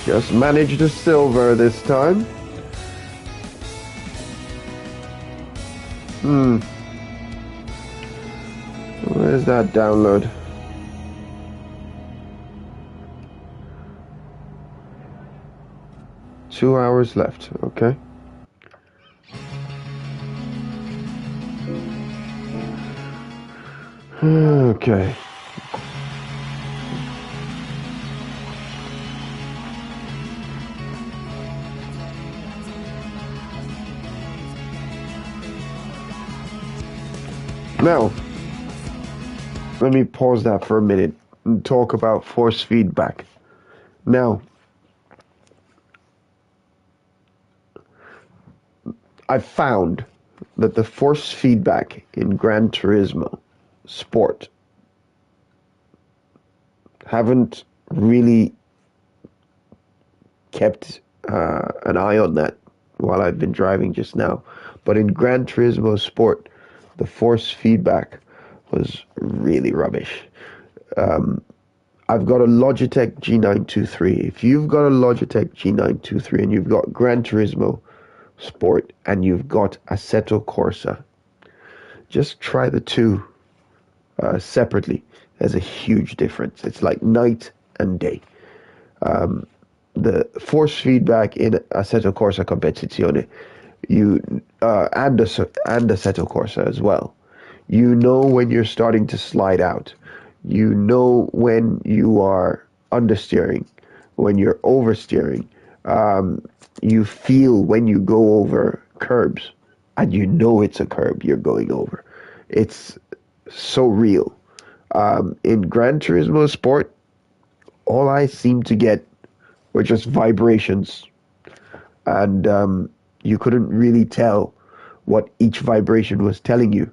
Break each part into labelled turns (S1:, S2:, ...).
S1: Just managed the silver this time. Where's that download? Two hours left, okay. Okay. Now, let me pause that for a minute and talk about force feedback. Now, I found that the force feedback in Gran Turismo Sport haven't really kept an eye on that while I've been driving just now. But in Gran Turismo Sport, the force feedback was really rubbish. I've got a Logitech G923. If you've got a Logitech G923 and you've got Gran Turismo Sport and you've got Assetto Corsa, just try the two separately. There's a huge difference. It's like night and day. The force feedback in Assetto Corsa Competizione, and Assetto Corsa as well. You know when you're starting to slide out. You know when you are understeering, when you're oversteering. You feel when you go over curbs, and you know it's a curb you're going over. It's so real. In Gran Turismo Sport, all I seem to get were just vibrations, and you couldn't really tell what each vibration was telling you.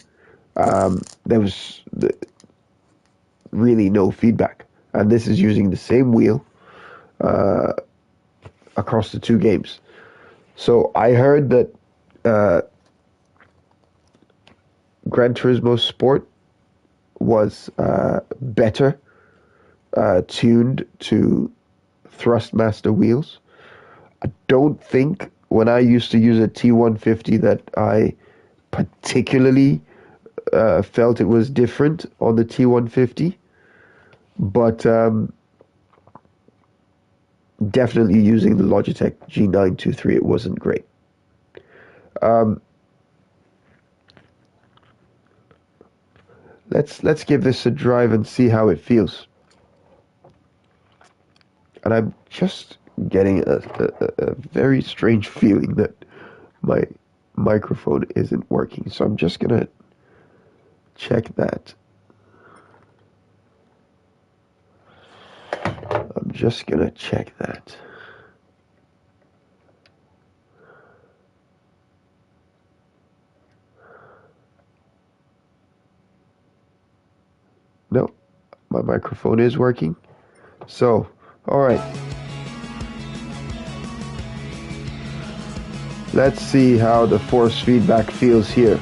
S1: There was really no feedback, and this is using the same wheel across the two games. So I heard that Gran Turismo Sport was better tuned to Thrustmaster wheels. I don't think when I used to use a T150 that I particularly felt it was different on the T150, but definitely using the Logitech G923, it wasn't great. Let's give this a drive and see how it feels. And I'm just getting a very strange feeling that my microphone isn't working, so I'm just gonna check that. I'm just gonna check that. No, my microphone is working. So, all right. Let's see how the force feedback feels here.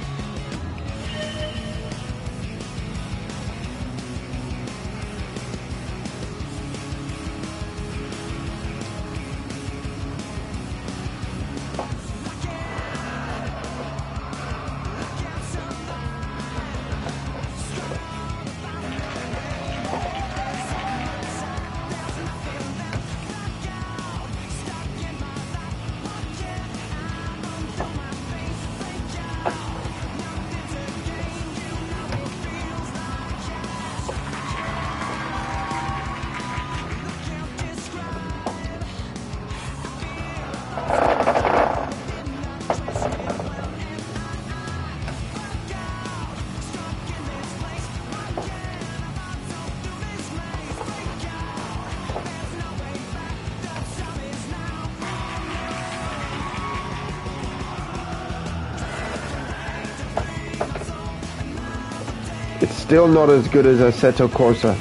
S1: It's still not as good as Assetto Corsa,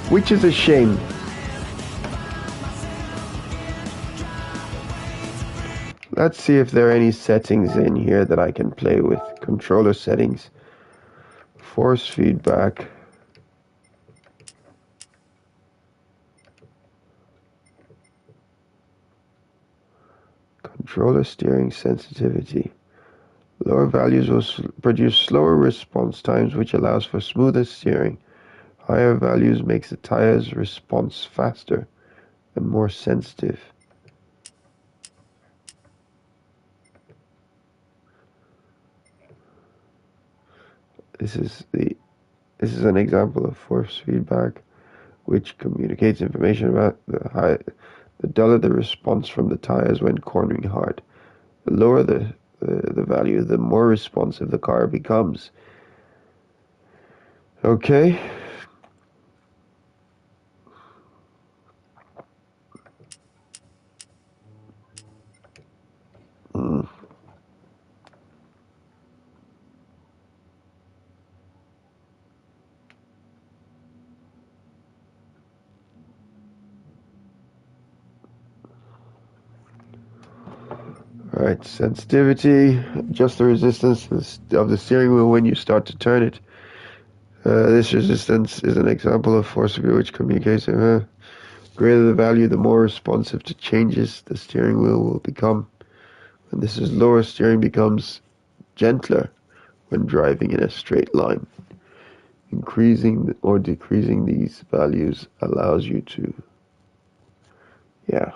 S1: which is a shame. Let's see if there are any settings in here that I can play with. Controller settings, force feedback. Controller steering sensitivity. Lower values will produce slower response times, which allows for smoother steering. Higher values makes the tire's response faster and more sensitive. This is an example of force feedback, which communicates information about the duller the response from the tires when cornering hard. The lower the value, the more responsive the car becomes. Okay. Mm. Alright, sensitivity. Adjust the resistance of the steering wheel when you start to turn it. This resistance is an example of force which communicates. Greater the value, the more responsive to changes the steering wheel will become. And this is lower, steering becomes gentler when driving in a straight line. Increasing or decreasing these values allows you to, yeah.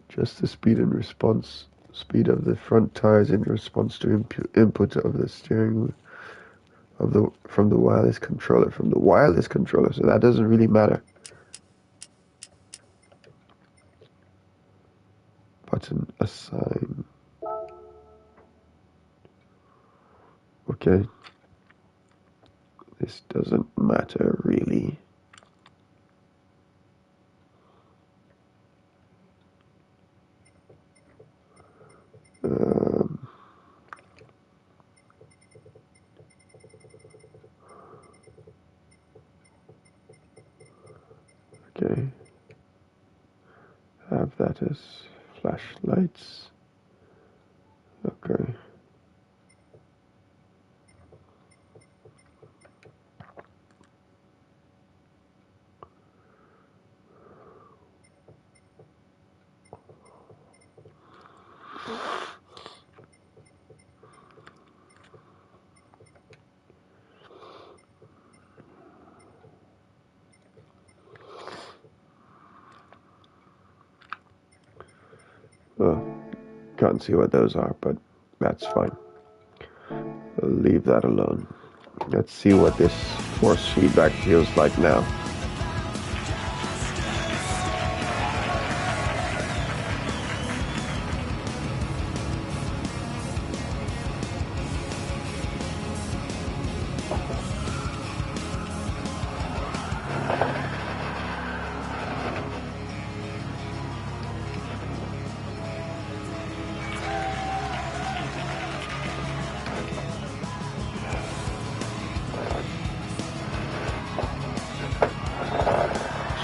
S1: Just the speed and response, speed of the front tires in response to input of the steering wheel. From the wireless controller, so that doesn't really matter. Button assign. Okay, this doesn't matter really. Okay, have that as flashlights. Okay. Oh, can't see what those are, but that's fine. I'll leave that alone. Let's see what this force feedback feels like now.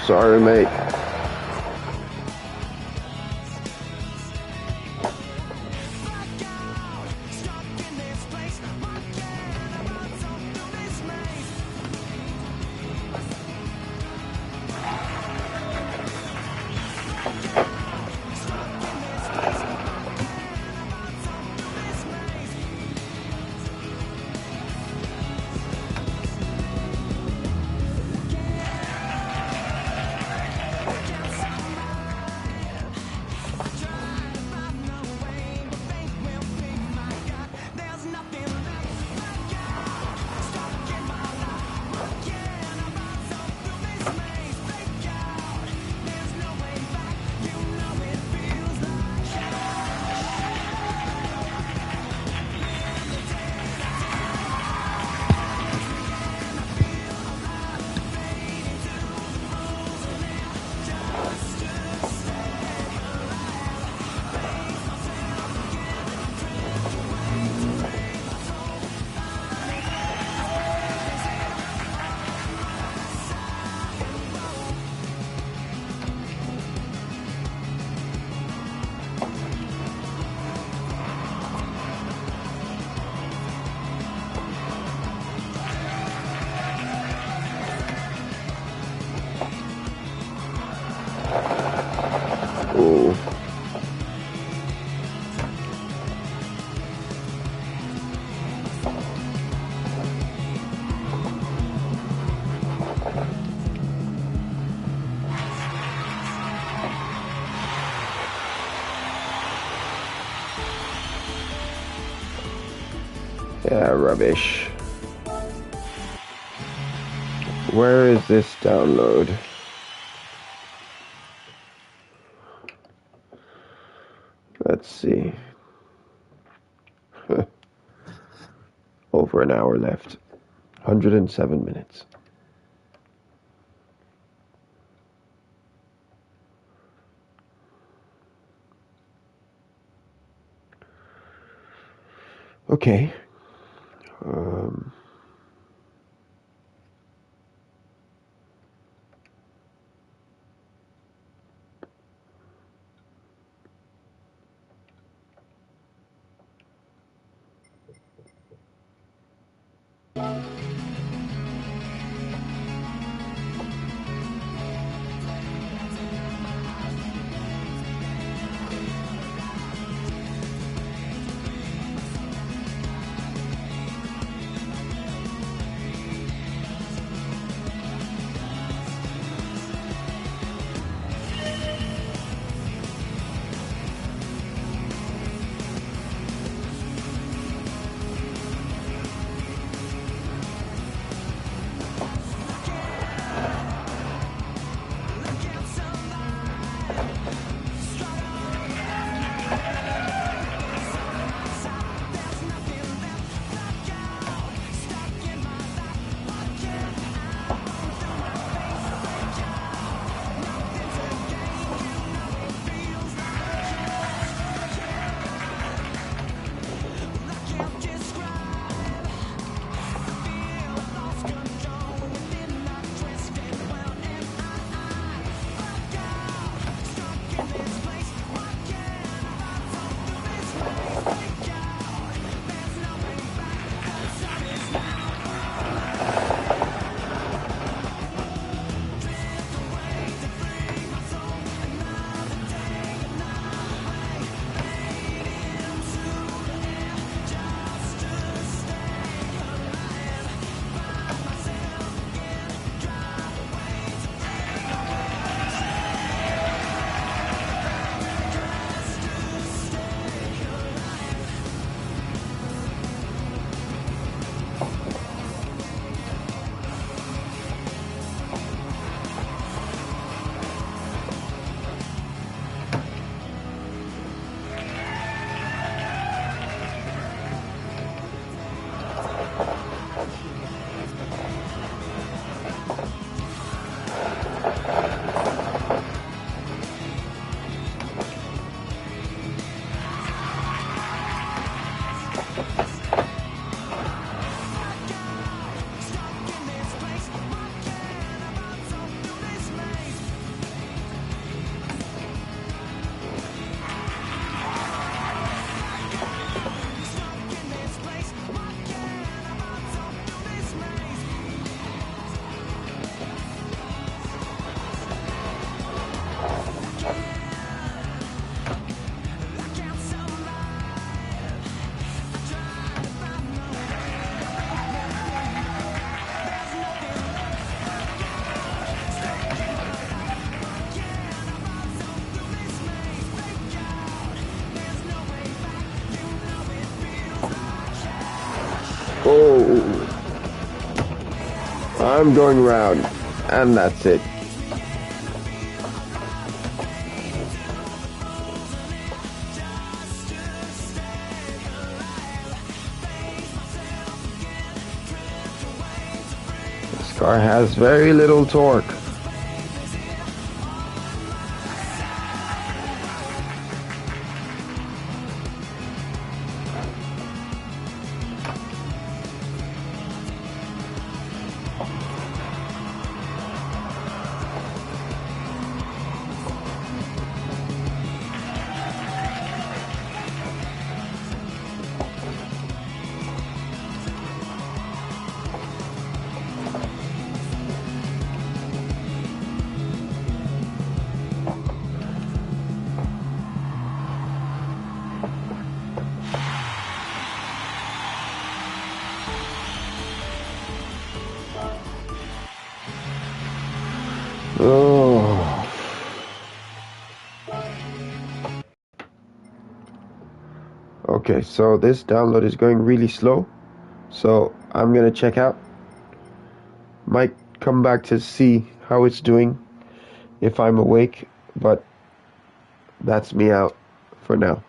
S1: Sorry, mate. Yeah, rubbish. Where is this download? Let's see. Over an hour left. 107 minutes. Okay. Um, oh, I'm going round, and that's it. This car has very little torque. Oh. Okay, so this download is going really slow. So I'm gonna check out. Might come back to see how it's doing if I'm awake, but that's me out for now.